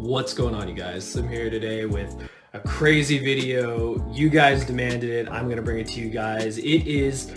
What's going on, you guys? I'm here today with a crazy video. You guys demanded it. I'm gonna bring it to you guys. It is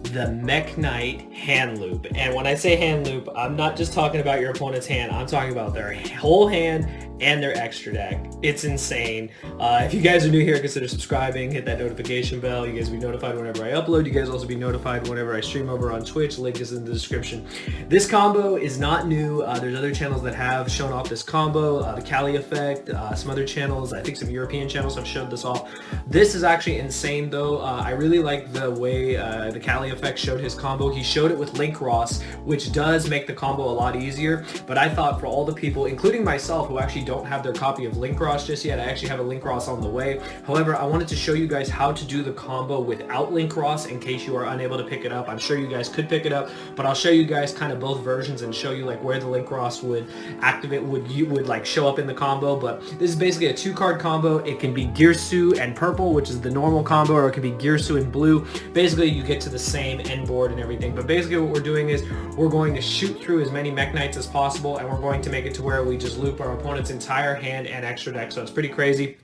the MEKK-KNIGHT hand loop. And when I say hand loop, I'm not just talking about your opponent's hand. I'm talking about their whole hand and their extra deck. It's insane. If you guys are new here, consider subscribing, hit that notification bell. You guys will be notified whenever I upload. You guys will also be notified whenever I stream over on Twitch. Link is in the description. This combo is not new. There's other channels that have shown off this combo. The Kali effect, some other channels, I think some European channels have showed this off. This is actually insane though. I really like the way the Kali effect showed his combo. He showed it with LINKROSS, which does make the combo a lot easier. But I thought for all the people, including myself, who actually don't have their copy of LINKROSS just yet, I actually have a LINKROSS on the way. However, I wanted to show you guys how to do the combo without LINKROSS in case you are unable to pick it up. I'm sure you guys could pick it up, but I'll show you guys kind of both versions and show you like where the LINKROSS would activate, would like show up in the combo. But this is basically a 2-card combo. It can be Girsu and purple, which is the normal combo, or it can be Girsu and blue. Basically, you get to the same end board and everything. But basically what we're doing is we're going to shoot through as many MEKK-KNIGHTs as possible, and we're going to make it to where we just loop our opponent's entire hand and extra deck. So it's pretty crazy.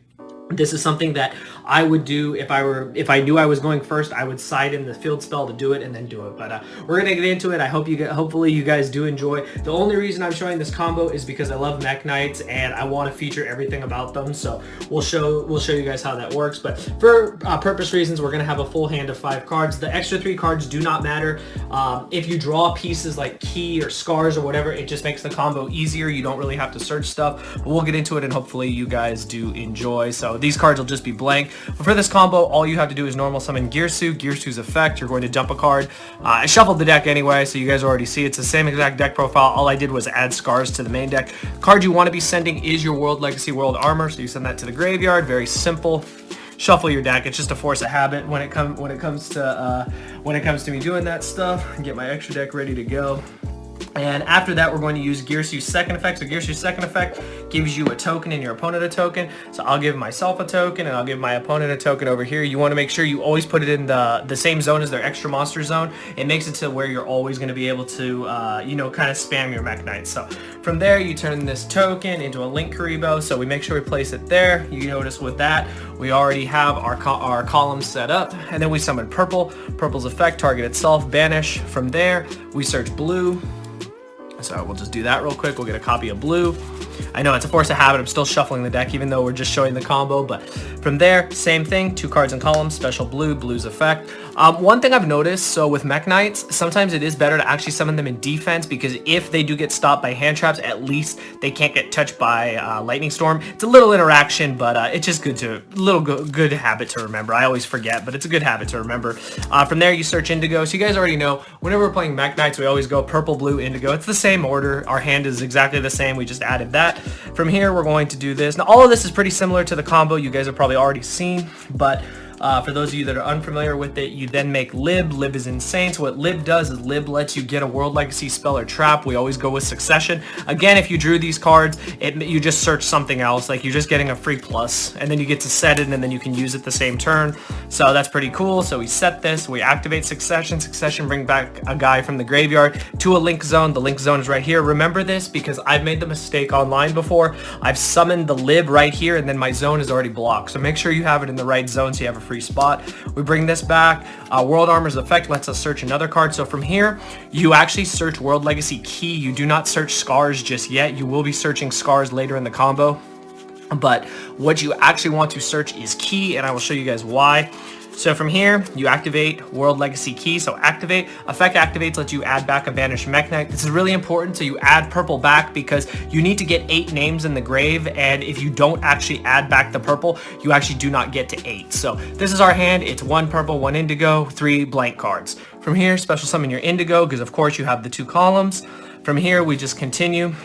This is something that I would do if I knew I was going first. I would side in the field spell to do it and then do it. But we're gonna get into it. Hopefully you guys do enjoy. The only reason I'm showing this combo is because I love MEKK-KNIGHTs and I want to feature everything about them. So we'll show you guys how that works. But for purpose reasons, we're gonna have a full hand of 5 cards. The extra 3 cards do not matter. If you draw pieces like key or scars or whatever, it just makes the combo easier. You don't really have to search stuff. But we'll get into it and hopefully you guys do enjoy. So these cards will just be blank. But for this combo, all you have to do is normal summon Girsu's effect. You're going to dump a card. I shuffled the deck anyway, so you guys already see it's the same exact deck profile. All I did was add scars to the main deck. Card you want to be sending is your World Legacy World Armor, so you send that to the graveyard. Very simple. Shuffle your deck. It's just a force of habit when it comes to me doing that stuff. Get my extra deck ready to go. And after that, we're going to use Girsu's second effect. So Girsu's second effect gives you a token and your opponent a token. So I'll give myself a token and I'll give my opponent a token over here. You want to make sure you always put it in the same zone as their extra monster zone. It makes it to where you're always going to be able to, kind of spam your MEKK-KNIGHT. So from there, you turn this token into a LINKROSS. So we make sure we place it there. You notice with that, we already have our columns set up. And then we summon purple. Purple's effect, target itself, banish. From there, we search blue. So we'll just do that real quick. We'll get a copy of blue. I know it's a force of habit. I'm still shuffling the deck even though we're just showing the combo. But from there, same thing. 2 cards in columns, special blue, blue's effect. One thing I've noticed, so with MEKK-KNIGHTs, sometimes it is better to actually summon them in defense because if they do get stopped by hand traps, at least they can't get touched by lightning storm. It's a little interaction, but it's just good habit to remember. I always forget, but it's a good habit to remember. From there, you search indigo. So you guys already know, whenever we're playing MEKK-KNIGHTs, we always go purple, blue, indigo. It's the same order. Our hand is exactly the same. We just added that. From here, we're going to do this. Now, all of this is pretty similar to the combo you guys have probably already seen, but for those of you that are unfamiliar with it, you then make Lib. Lib is insane. So what Lib does is Lib lets you get a World Legacy spell or trap. We always go with Succession. Again, if you drew these cards, you just search something else. Like you're just getting a free plus, and then you get to set it, and then you can use it the same turn. So that's pretty cool. So we set this. We activate Succession. Succession bring back a guy from the graveyard to a link zone. The link zone is right here. Remember this because I've made the mistake online before. I've summoned the Lib right here, and then my zone is already blocked. So make sure you have it in the right zone so you have a free spot. We bring this back. World Armor's effect lets us search another card. So from here, you actually search World Legacy Key. You do not search Scars just yet. You will be searching Scars later in the combo. But what you actually want to search is Key, and I will show you guys why. So from here, you activate World Legacy Key. So activate, effect activates, lets you add back a banished MEKK-KNIGHT. This is really important. So you add purple back because you need to get 8 names in the grave. And if you don't actually add back the purple, you actually do not get to 8. So this is our hand. It's 1 purple, 1 indigo, 3 blank cards. From here, special summon your indigo because of course you have the 2 columns. From here, we just continue.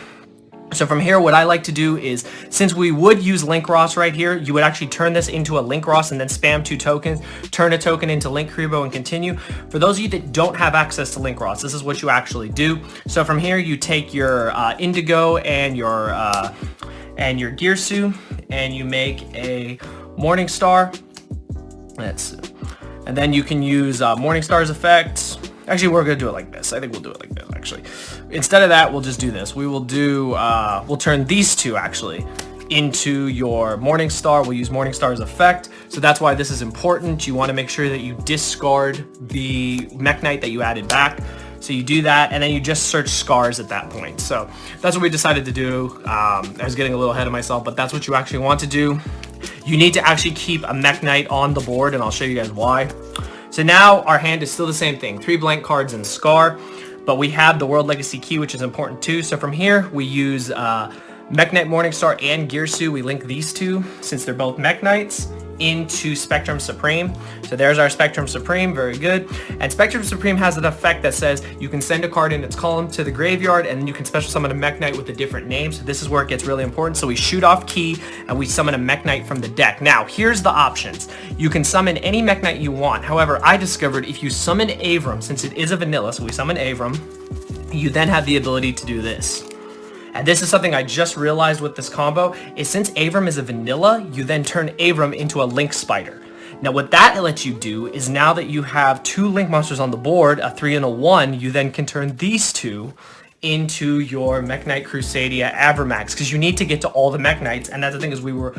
So from here, what I like to do is, since we would use LINKROSS right here, you would actually turn this into a LINKROSS and then spam 2 tokens, turn a token into LINKROSS and continue. For those of you that don't have access to LINKROSS, this is what you actually do. So from here, you take your indigo and your Girsu, and you make a Morningstar. Let's see. And then you can use Morningstar's effect. Actually, we're gonna do it like this. I think we'll do it like this, actually. Instead of that, we'll just do this. We will do, we'll turn these two, actually, into your Morningstar. We'll use Morningstar as effect. So that's why this is important. You wanna make sure that you discard the MEKK-KNIGHT that you added back. So you do that, and then you just search scars at that point. So that's what we decided to do. I was getting a little ahead of myself, but that's what you actually want to do. You need to actually keep a MEKK-KNIGHT on the board, and I'll show you guys why. So now our hand is still the same thing, 3 blank cards and scar, but we have the World Legacy key, which is important too. So from here, we use MEKK-KNIGHT Morningstar and Girsu. We link these two, since they're both MEKK-KNIGHTs, into Spectrum Supreme. So there's our Spectrum Supreme, very good. And Spectrum Supreme has an effect that says you can send a card in its column to the graveyard, and then you can special summon a MEKK-KNIGHT with a different name. So this is where it gets really important. So we shoot off key and we summon a MEKK-KNIGHT from the deck. Now here's the options. You can summon any MEKK-KNIGHT you want. However, I discovered if you summon Avram, since it is a vanilla, so we summon Avram, you then have the ability to do this. And this is something I just realized with this combo, is since Avram is a vanilla, you then turn Avram into a Link Spider. Now what that lets you do is, now that you have 2 Link monsters on the board, a 3 and a 1, you then can turn these two into your MEKK-KNIGHT Crusadia Avramax, because you need to get to all the MEKK-KNIGHTs, and that's the thing, is we were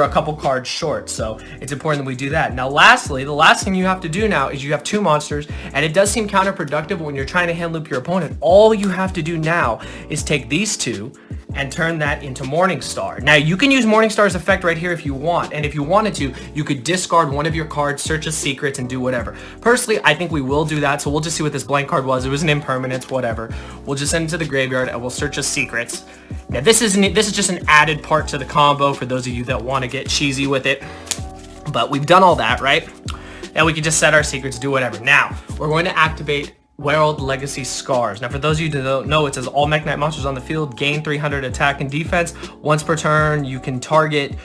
a couple cards short, so it's important that we do that. Now lastly, the last thing you have to do now is you have 2 monsters, and it does seem counterproductive when you're trying to hand loop your opponent. All you have to do now is take these 2 and turn that into Morningstar. Now you can use Morningstar's effect right here if you want, and if you wanted to, you could discard one of your cards, search as secrets, and do whatever. Personally, I think we will do that, so we'll just see what this blank card was. It was an impermanence, whatever. We'll just send it to the graveyard and we'll search as secrets. Now this is just an added part to the combo for those of you that want to get cheesy with it. But we've done all that, right? Now we can just set our secrets, do whatever. Now we're going to activate World Legacy Scars. Now for those of you that don't know, it says all MEKK-KNIGHT monsters on the field gain 300 attack and defense. Once per turn, you can target,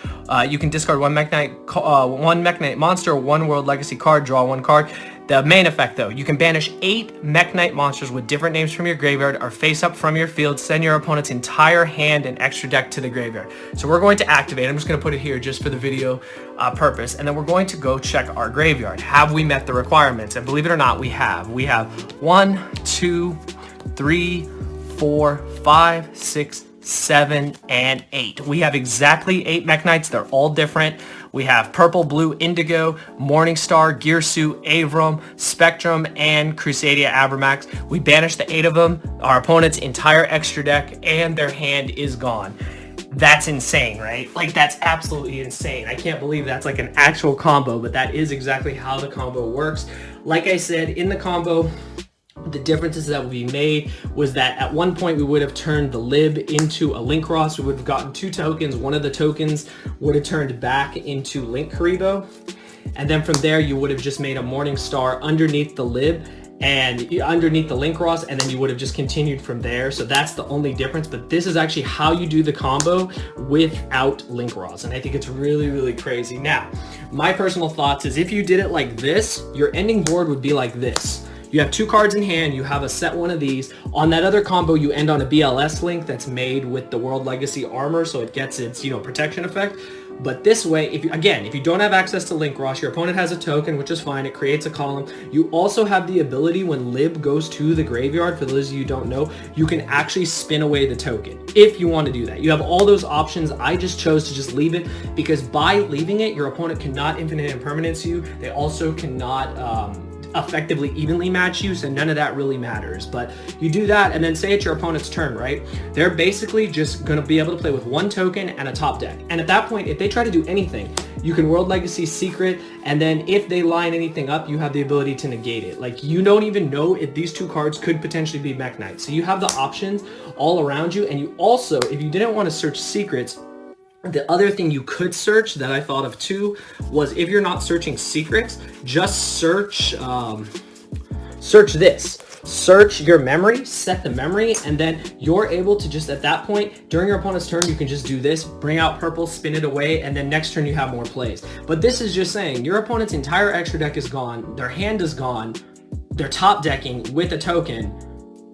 you can discard one MEKK-KNIGHT monster, 1 World Legacy card, draw 1 card. The main effect though, you can banish 8 MEKK-KNIGHT monsters with different names from your graveyard or face up from your field, send your opponent's entire hand and extra deck to the graveyard. So we're going to activate, I'm just going to put it here just for the video purpose, and then we're going to go check our graveyard. Have we met the requirements? And believe it or not, we have. We have 1, 2, 3, 4, 5, 6, 7, and 8. We have exactly 8 MEKK-KNIGHTs. They're all different. We have purple, blue, indigo, Morningstar, Girsu, Avram, Spectrum, and Crusadia Avramax. We banished the 8 of them, our opponent's entire extra deck, and their hand is gone. That's insane, right? Like, that's absolutely insane. I can't believe that's like an actual combo, but that is exactly how the combo works. Like I said, in the combo, the differences that would be made was that at one point we would have turned the lib into a LINKROSS. We would have gotten 2 tokens. One of the tokens would have turned back into Link-Karibo. And then from there, you would have just made a Morningstar underneath the lib and underneath the LINKROSS, and then you would have just continued from there. So that's the only difference, but this is actually how you do the combo without LINKROSS, and I think it's really, really crazy. Now, my personal thoughts is if you did it like this, your ending board would be like this. You have 2 cards in hand, you have a set one of these. On that other combo, you end on a BLS link that's made with the World Legacy armor, so it gets its, protection effect. But this way, if you don't have access to LINKROSS, your opponent has a token, which is fine, it creates a column. You also have the ability when Lib goes to the graveyard, for those of you who don't know, you can actually spin away the token, if you want to do that. You have all those options. I just chose to just leave it, because by leaving it, your opponent cannot infinite impermanence you. They also cannot effectively evenly match you, so none of that really matters. But you do that, and then say it's your opponent's turn, right? They're basically just going to be able to play with 1 token and a top deck. And at that point, if they try to do anything, you can World Legacy Secret, and then if they line anything up, you have the ability to negate it. Like, you don't even know if these 2 cards could potentially be MEKK-KNIGHT. So you have the options all around you, and you also, if you didn't want to search secrets, the other thing you could search that I thought of too was, if you're not searching secrets, just search this. Search your memory, set the memory, and then you're able to just at that point, during your opponent's turn, you can just do this, bring out purple, spin it away, and then next turn you have more plays. But this is just saying your opponent's entire extra deck is gone, their hand is gone, they're top decking with a token.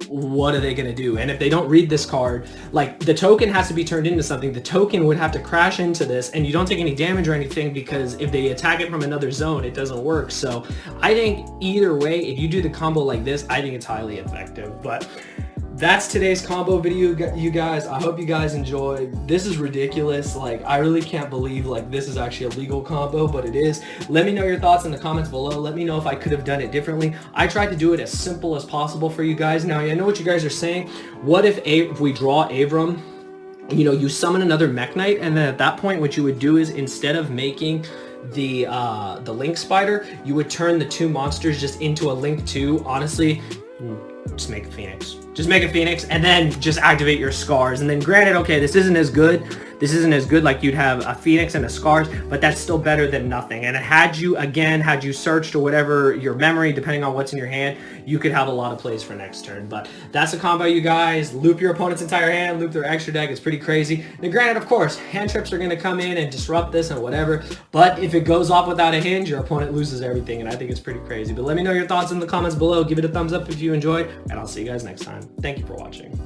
what are they going to do? And if they don't read this card, like the token has to be turned into something. The token would have to crash into this, and you don't take any damage or anything, because if they attack it from another zone, it doesn't work. So I think either way, if you do the combo like this, I think it's highly effective. But that's today's combo video, you guys. I hope you guys enjoyed. This is ridiculous. Like, I really can't believe like this is actually a legal combo, but it is. Let me know your thoughts in the comments below. Let me know if I could have done it differently. I tried to do it as simple as possible for you guys. Now, I know what you guys are saying. What if we draw Avram, you know, you summon another MEKK-KNIGHT, and then at that point what you would do is, instead of making the Link Spider, you would turn the 2 monsters just into a Link 2. Honestly, just make a Phoenix. Just make a Phoenix, and then just activate your Scars. And then granted, okay, this isn't as good. This isn't as good, like you'd have a Phoenix and a Scars, but that's still better than nothing. And had you searched or whatever, your memory, depending on what's in your hand, you could have a lot of plays for next turn. But that's a combo, you guys. Loop your opponent's entire hand, loop their extra deck. It's pretty crazy. Now granted, of course, hand trips are going to come in and disrupt this and whatever, but if it goes off without a hinge, your opponent loses everything, and I think it's pretty crazy. But let me know your thoughts in the comments below. Give it a thumbs up if you enjoyed, and I'll see you guys next time. Thank you for watching.